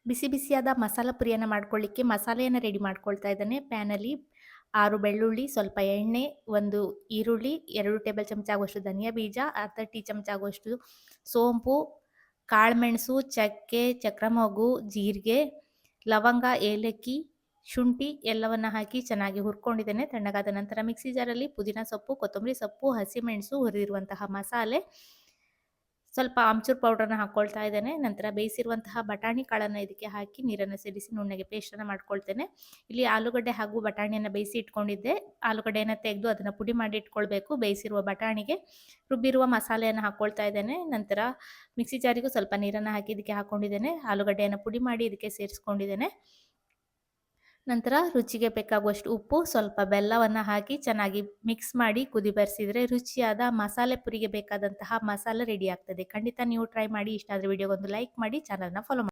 ಬಿಸಿ ಬಿಸಿಯಾದ ಮಸಾಲ ಪುರಿಯನ್ನು ಮಾಡ್ಕೊಳ್ಳಿಕ್ಕೆ ಮಸಾಲೆಯನ್ನು ರೆಡಿ ಮಾಡ್ಕೊಳ್ತಾ ಇದ್ದಾನೆ. ಪ್ಯಾನಲ್ಲಿ 6 ಬೆಳ್ಳುಳ್ಳಿ, ಸ್ವಲ್ಪ ಎಣ್ಣೆ, 1 ಈರುಳ್ಳಿ, 2 ಟೇಬಲ್ ಚಮಚ ಆಗುವಷ್ಟು ಧನಿಯಾ ಬೀಜ, ಅರ್ಧ ಟೀ ಚಮಚ ಆಗುವಷ್ಟು ಸೋಂಪು, ಕಾಳುಮೆಣಸು, ಚಕ್ಕೆ, ಚಕ್ರಮೊಗ್ಗು, ಜೀರಿಗೆ, ಲವಂಗ, ಏಲಕ್ಕಿ, ಶುಂಠಿ ಎಲ್ಲವನ್ನ ಹಾಕಿ ಚೆನ್ನಾಗಿ ಹುರ್ಕೊಂಡಿದ್ದೇನೆ. ತಣ್ಣಗಾದ ನಂತರ ಮಿಕ್ಸಿ ಜಾರಲ್ಲಿ ಪುದೀನ ಸೊಪ್ಪು, ಕೊತ್ತಂಬರಿ ಸೊಪ್ಪು, ಹಸಿಮೆಣಸು, ಹುರಿದಿರುವಂತಹ ಮಸಾಲೆ, ಸ್ವಲ್ಪ ಆಮ್ಚೂರ್ ಪೌಡರ್ನ ಹಾಕ್ಕೊಳ್ತಾ ಇದ್ದೇನೆ. ನಂತರ ಬೇಯಿಸಿರುವಂತಹ ಬಟಾಣಿ ಕಾಳನ್ನು ಇದಕ್ಕೆ ಹಾಕಿ ನೀರನ್ನು ಸೇರಿಸಿ ನುಣ್ಣಗೆ ಪೇಸ್ಟನ್ನು ಮಾಡ್ಕೊಳ್ತೇನೆ. ಇಲ್ಲಿ ಆಲೂಗಡ್ಡೆ ಹಾಗೂ ಬಟಾಣಿಯನ್ನು ಬೇಯಿಸಿ ಇಟ್ಕೊಂಡಿದ್ದೆ. ಆಲೂಗಡ್ಡೆಯನ್ನು ತೆಗೆದು ಅದನ್ನು ಪುಡಿ ಮಾಡಿ ಇಟ್ಕೊಳ್ಬೇಕು. ಬೇಯಿಸಿರುವ ಬಟಾಣಿಗೆ ರುಬ್ಬಿರುವ ಮಸಾಲೆಯನ್ನು ಹಾಕ್ಕೊಳ್ತಾ ಇದ್ದೇನೆ. ನಂತರ ಮಿಕ್ಸಿ ಜಾರಿಗೂ ಸ್ವಲ್ಪ ನೀರನ್ನು ಹಾಕಿ ಇದಕ್ಕೆ ಹಾಕ್ಕೊಂಡಿದ್ದೇನೆ. ಆಲೂಗಡ್ಡೆಯನ್ನು ಪುಡಿ ಮಾಡಿ ಇದಕ್ಕೆ ಸೇರಿಸ್ಕೊಂಡಿದ್ದೇನೆ. ನಂತರ ರುಚಿಗೆ ಬೇಕಾಗುವಷ್ಟು ಉಪ್ಪು, ಸ್ವಲ್ಪ ಬೆಲ್ಲವನ್ನು ಹಾಕಿ ಚೆನ್ನಾಗಿ ಮಿಕ್ಸ್ ಮಾಡಿ ಕುದಿ ಬರಿಸಿದರೆ ರುಚಿಯಾದ ಮಸಾಲೆ ಪುರಿಗೆ ಬೇಕಾದಂತಹ ಮಸಾಲೆ ರೆಡಿ ಆಗ್ತದೆ. ಖಂಡಿತ ನೀವು ಟ್ರೈ ಮಾಡಿ. ಇಷ್ಟ ಆದರೆ ವಿಡಿಯೋಗೊಂದು ಲೈಕ್ ಮಾಡಿ, ಚಾನಲ್ನ ಫಾಲೋ ಮಾಡಿ.